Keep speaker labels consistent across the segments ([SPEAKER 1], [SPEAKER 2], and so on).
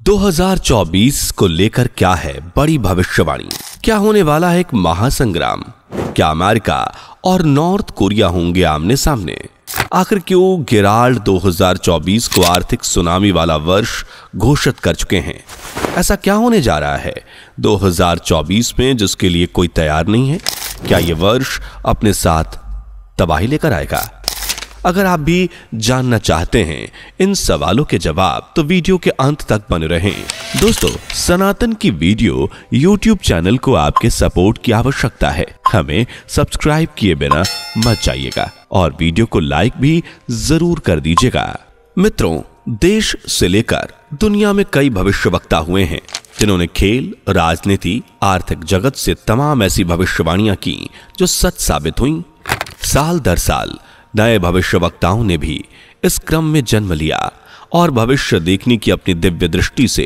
[SPEAKER 1] 2024 को लेकर क्या है बड़ी भविष्यवाणी? क्या होने वाला है एक महासंग्राम? क्या अमेरिका और नॉर्थ कोरिया होंगे आमने सामने? आखिर क्यों गेराल्ड 2024 को आर्थिक सुनामी वाला वर्ष घोषित कर चुके हैं? ऐसा क्या होने जा रहा है 2024 में जिसके लिए कोई तैयार नहीं है? क्या यह वर्ष अपने साथ तबाही लेकर आएगा? अगर आप भी जानना चाहते हैं इन सवालों के जवाब तो वीडियो के अंत तक बने रहें। दोस्तों, सनातन की वीडियो YouTube चैनल को आपके सपोर्ट की आवश्यकता है। हमें सब्सक्राइब किए बिना मत जाइएगा और वीडियो को लाइक भी जरूर कर दीजिएगा। मित्रों, देश से लेकर दुनिया में कई भविष्यवक्ता हुए हैं जिन्होंने खेल, राजनीति, आर्थिक जगत से तमाम ऐसी भविष्यवाणियां की जो सच साबित हुई। साल दर साल नए भविष्यवक्ताओं ने भी इस क्रम में जन्म लिया और भविष्य देखने की अपनी दिव्य दृष्टि से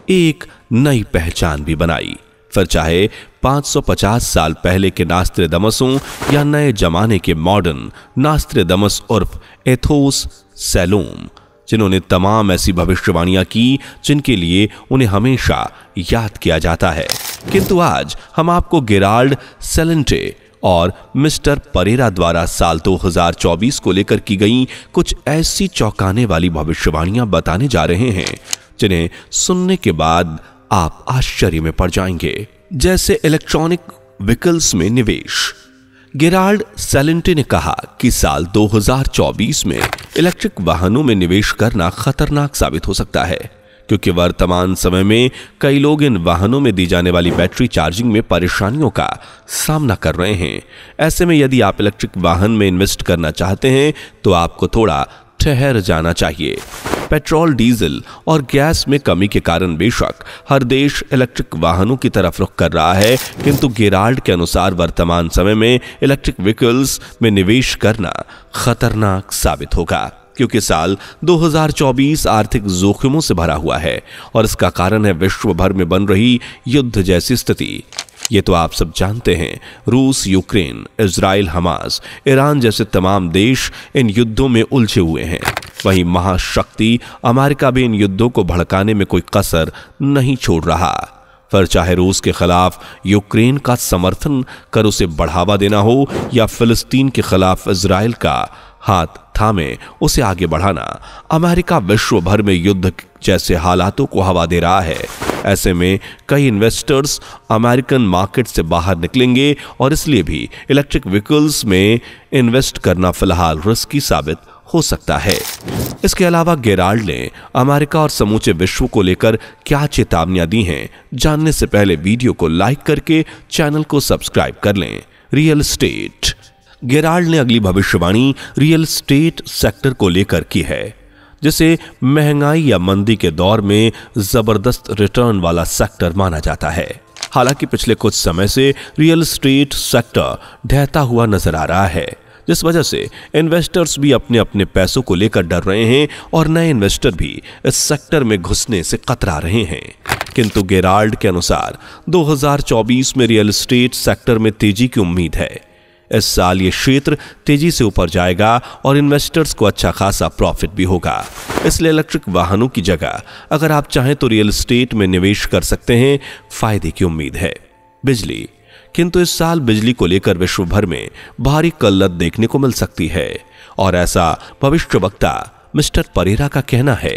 [SPEAKER 1] एक नई पहचान भी बनाई। फिर चाहे 550 साल पहले के नास्त्रेदमस हों या नए जमाने के मॉडर्न नास्त्रेदमस उर्फ एथोस सैलोम, जिन्होंने तमाम ऐसी भविष्यवाणियां की जिनके लिए उन्हें हमेशा याद किया जाता है। किंतु आज हम आपको गेराल्ड सेलेंटे और मिस्टर परेरा द्वारा साल 2024 को लेकर की गई कुछ ऐसी चौंकाने वाली भविष्यवाणियां बताने जा रहे हैं जिन्हें सुनने के बाद आप आश्चर्य में पड़ जाएंगे। जैसे इलेक्ट्रॉनिक व्हीकल्स में निवेश। गेराल्ड सेलेंटे ने कहा कि साल 2024 में इलेक्ट्रिक वाहनों में निवेश करना खतरनाक साबित हो सकता है, क्योंकि वर्तमान समय में कई लोग इन वाहनों में दी जाने वाली बैटरी चार्जिंग में परेशानियों का सामना कर रहे हैं। ऐसे में यदि आप इलेक्ट्रिक वाहन में इन्वेस्ट करना चाहते हैं तो आपको थोड़ा ठहर जाना चाहिए। पेट्रोल, डीजल और गैस में कमी के कारण बेशक हर देश इलेक्ट्रिक वाहनों की तरफ रुख कर रहा है, किंतु गेराल्ड के अनुसार वर्तमान समय में इलेक्ट्रिक व्हीकल्स में निवेश करना खतरनाक साबित होगा, क्योंकि साल 2024 आर्थिक जोखिमों से भरा हुआ है और इसका कारण है विश्व भर में बन रही युद्ध जैसी स्थिति। ये तो आप सब जानते हैं, रूस, यूक्रेन, इजराइल, हमास, ईरान जैसे तमाम देश इन युद्धों में उलझे हुए हैं। वहीं महाशक्ति अमेरिका भी इन युद्धों को भड़काने में कोई कसर नहीं छोड़ रहा। फिर चाहे रूस के खिलाफ यूक्रेन का समर्थन कर उसे बढ़ावा देना हो या फिलिस्तीन के खिलाफ इजराइल का हाथ थामे उसे आगे बढ़ाना, अमेरिका विश्व भर में युद्ध जैसे हालातों को हवा दे रहा है। ऐसे में कई इन्वेस्टर्स अमेरिकन मार्केट से बाहर निकलेंगे और इसलिए भी इलेक्ट्रिक व्हीकल्स में इन्वेस्ट करना फिलहाल रिस्की साबित हो सकता है। इसके अलावा गेराल्ड ने अमेरिका और समूचे विश्व को लेकर क्या चेतावनियां दी हैं, जानने से पहले वीडियो को लाइक करके चैनल को सब्सक्राइब कर लें। Real estate. गेराल्ड ने अगली भविष्यवाणी रियल एस्टेट सेक्टर को लेकर की है, जिसे महंगाई या मंदी के दौर में जबरदस्त रिटर्न वाला सेक्टर माना जाता है। हालांकि पिछले कुछ समय से रियल एस्टेट सेक्टर ढहता हुआ नजर आ रहा है, जिस वजह से इन्वेस्टर्स भी अपने अपने पैसों को लेकर डर रहे हैं और नए इन्वेस्टर भी इस सेक्टर में घुसने से कतरा रहे हैं। किंतु गेराल्ड के अनुसार 2024 में रियल एस्टेट सेक्टर में तेजी की उम्मीद है। इस साल ये क्षेत्र तेजी से ऊपर जाएगा और इन्वेस्टर्स को अच्छा खासा प्रॉफिट भी होगा। इसलिए इलेक्ट्रिक वाहनों की जगह अगर आप चाहें तो रियल एस्टेट में निवेश कर सकते हैं। फायदे की उम्मीद है। बिजली। किंतु इस साल बिजली को लेकर विश्व भर में भारी किल्लत देखने को मिल सकती है और ऐसा भविष्यवक्ता मिस्टर परेरा का कहना है।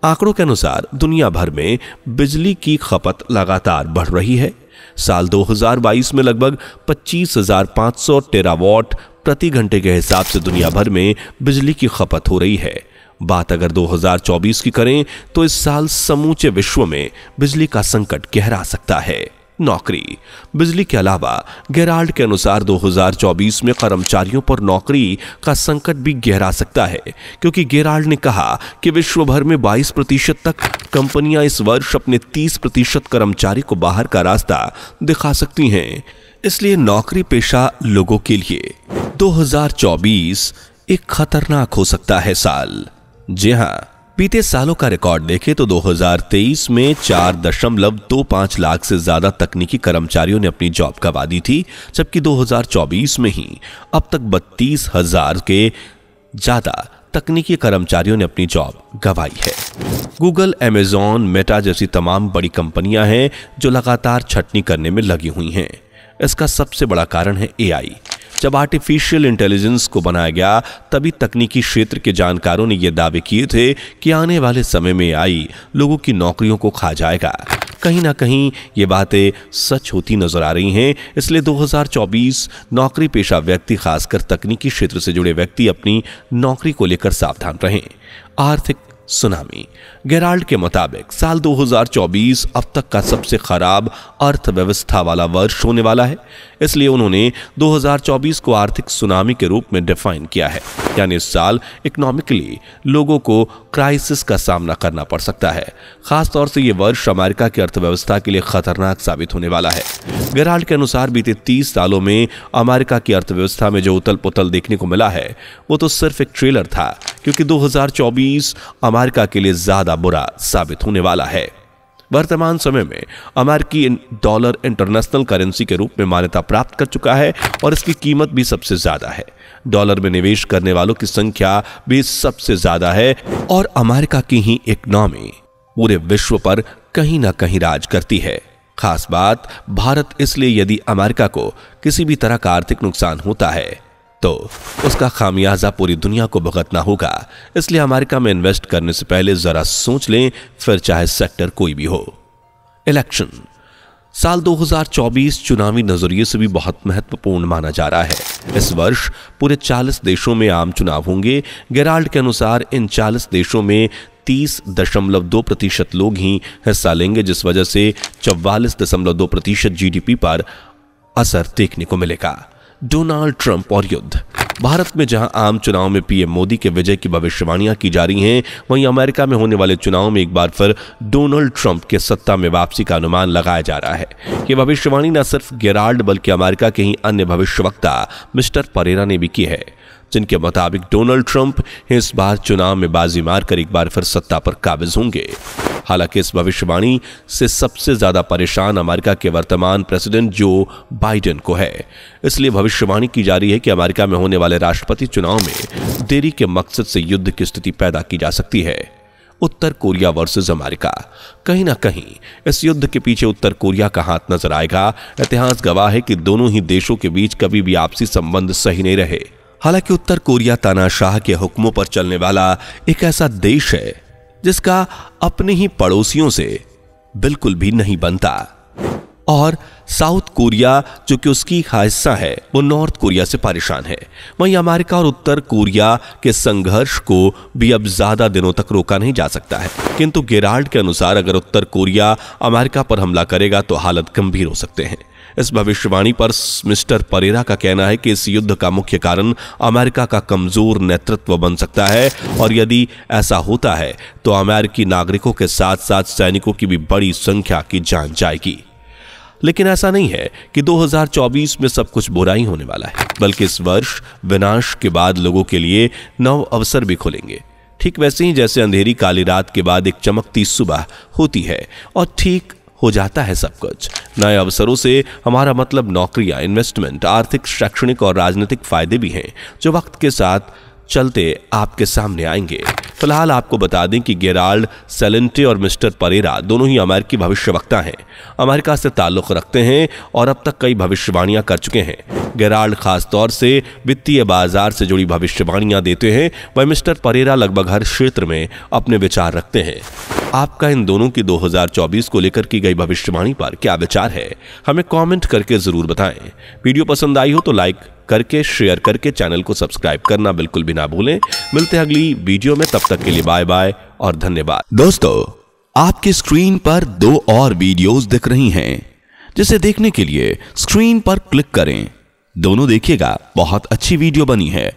[SPEAKER 1] आंकड़ों के अनुसार दुनिया भर में बिजली की खपत लगातार बढ़ रही है। साल 2022 में लगभग 25,500 टेरावाट प्रति घंटे के हिसाब से दुनिया भर में बिजली की खपत हो रही है। बात अगर 2024 की करें तो इस साल समूचे विश्व में बिजली का संकट गहरा सकता है। नौकरी। बिजली के अलावा गेराल्ड के अनुसार 2024 में कर्मचारियों पर नौकरी का संकट भी गहरा सकता है, क्योंकि गेराल्ड ने कहा कि विश्व भर में 22% तक कंपनियां इस वर्ष अपने 30% कर्मचारी को बाहर का रास्ता दिखा सकती हैं। इसलिए नौकरी पेशा लोगों के लिए 2024 एक खतरनाक हो सकता है साल। जी हां, बीते सालों का रिकॉर्ड देखें तो 2023 में 4.25 लाख से ज्यादा तकनीकी कर्मचारियों ने अपनी जॉब गंवा दी थी, जबकि 2024 में ही अब तक 32,000 के ज्यादा तकनीकी कर्मचारियों ने अपनी जॉब गंवाई है। गूगल, अमेज़न, मेटा जैसी तमाम बड़ी कंपनियां हैं जो लगातार छटनी करने में लगी हुई हैं। इसका सबसे बड़ा कारण है एआई। जब आर्टिफिशियल इंटेलिजेंस को बनाया गया तभी तकनीकी क्षेत्र के जानकारों ने यह दावे किए थे कि आने वाले समय में एआई लोगों की नौकरियों को खा जाएगा। कहीं ना कहीं ये बातें सच होती नजर आ रही हैं। इसलिए 2024 नौकरी पेशा व्यक्ति, खासकर तकनीकी क्षेत्र से जुड़े व्यक्ति, अपनी नौकरी को लेकर सावधान रहें। आर्थिक सुनामी। गेराल्ड के मुताबिक साल 2024 अब तक का सबसे खराब अर्थव्यवस्था वाला वर्ष होने वाला है। इसलिए उन्होंने 2024 को आर्थिक सुनामी के रूप में डिफाइन किया है। यानी इस साल इकोनॉमिकली लोगों को क्राइसिस का सामना करना पड़ सकता है। खासतौर से यह वर्ष अमेरिका की अर्थव्यवस्था के लिए खतरनाक साबित होने वाला है। गेराल्ड के अनुसार बीते 30 सालों में अमेरिका की अर्थव्यवस्था में जो उथल पुथल देखने को मिला है वो तो सिर्फ एक ट्रेलर था, क्योंकि 2024 अमेरिका के लिए ज्यादा बुरा साबित होने वाला है। वर्तमान समय में अमेरिकी डॉलर इंटरनेशनल करेंसी के रूप में मान्यता प्राप्त कर चुका है और इसकी कीमत भी सबसे ज्यादा है। डॉलर में निवेश करने वालों की संख्या भी सबसे ज्यादा है और अमेरिका की ही इकोनॉमी पूरे विश्व पर कहीं ना कहीं राज करती है। खास बात भारत, इसलिए यदि अमेरिका को किसी भी तरह का आर्थिक नुकसान होता है तो उसका खामियाजा पूरी दुनिया को भुगतना होगा। इसलिए अमेरिका में इन्वेस्ट करने से पहले जरा सोच लें, फिर चाहे सेक्टर कोई भी हो। इलेक्शन। साल 2024 चुनावी नजरिए से भी बहुत महत्वपूर्ण माना जा रहा है। इस वर्ष पूरे 40 देशों में आम चुनाव होंगे। गेराल्ड के अनुसार इन 40 देशों में 30.2% लोग ही हिस्सा लेंगे, जिस वजह से 44.2% जीडीपी पर असर देखने को मिलेगा। डोनाल्ड ट्रंप और युद्ध। भारत में जहां आम चुनाव में पीएम मोदी के विजय की भविष्यवाणियां की जा रही हैं, वहीं अमेरिका में होने वाले चुनाव में एक बार फिर डोनाल्ड ट्रंप के सत्ता में वापसी का अनुमान लगाया जा रहा है। यह भविष्यवाणी न सिर्फ गेराल्ड बल्कि अमेरिका के ही अन्य भविष्यवक्ता मिस्टर परेरा ने भी की है, जिनके मुताबिक डोनाल्ड ट्रंप इस बार चुनाव में बाजी मारकर एक बार फिर सत्ता पर काबिज होंगे। हालांकि इस भविष्यवाणी से सबसे ज्यादा परेशान अमेरिका के वर्तमान प्रेसिडेंट जो बाइडेन को है। इसलिए भविष्यवाणी की जा रही है कि अमेरिका में होने वाले राष्ट्रपति चुनाव में देरी के मकसद से युद्ध की स्थिति पैदा की जा सकती है। उत्तर कोरिया वर्सेस अमेरिका। कहीं ना कहीं इस युद्ध के पीछे उत्तर कोरिया का हाथ नजर आएगा। इतिहास गवाह है कि दोनों ही देशों के बीच कभी भी आपसी संबंध सही नहीं रहे। हालांकि उत्तर कोरिया तानाशाह के हुक्मों पर चलने वाला एक ऐसा देश है जिसका अपने ही पड़ोसियों से बिल्कुल भी नहीं बनता, और साउथ कोरिया जो कि उसकी हिस्सा है वो नॉर्थ कोरिया से परेशान है। वहीं अमेरिका और उत्तर कोरिया के संघर्ष को भी अब ज्यादा दिनों तक रोका नहीं जा सकता है। किंतु गेराल्ड के अनुसार अगर उत्तर कोरिया अमेरिका पर हमला करेगा तो हालत गंभीर हो सकते हैं। इस भविष्यवाणी पर मिस्टर परेरा का कहना है कि इस युद्ध का मुख्य कारण अमेरिका का कमजोर नेतृत्व बन सकता है, और यदि ऐसा होता है तो अमेरिकी नागरिकों के साथ साथ सैनिकों की भी बड़ी संख्या की जान जाएगी। लेकिन ऐसा नहीं है कि 2024 में सब कुछ बुरा ही होने वाला है, बल्कि इस वर्ष विनाश के बाद लोगों के लिए नव अवसर भी खुलेंगे। ठीक वैसे ही जैसे अंधेरी काली रात के बाद एक चमकती सुबह होती है और ठीक हो जाता है सब कुछ। नए अवसरों से हमारा मतलब नौकरियां, इन्वेस्टमेंट, आर्थिक, शैक्षणिक और राजनीतिक फायदे भी हैं जो वक्त के साथ चलते आपके सामने आएंगे। फिलहाल आपको बता दें कि गेराल्ड सेलेंटे और मिस्टर परेरा दोनों ही अमेरिकी भविष्यवक्ता हैं, अमेरिका से ताल्लुक रखते हैं और अब तक कई भविष्यवाणियां कर चुके हैं। गेराल्ड खास तौर से वित्तीय बाजार से जुड़ी भविष्यवाणियां देते हैं, वह मिस्टर परेरा लगभग हर क्षेत्र में अपने विचार रखते हैं। आपका इन दोनों की 2024 को लेकर की गई भविष्यवाणी पर क्या विचार है, हमें कमेंट करके जरूर बताएं। वीडियो पसंद आई हो तो लाइक करके, शेयर करके चैनल को सब्सक्राइब करना बिल्कुल भी ना भूलें। मिलते हैं अगली वीडियो में, तब तक के लिए बाय बाय और धन्यवाद। दोस्तों, आपकी स्क्रीन पर 2 और वीडियोस दिख रही हैं, जिसे देखने के लिए स्क्रीन पर क्लिक करें। दोनों देखिएगा, बहुत अच्छी वीडियो बनी है।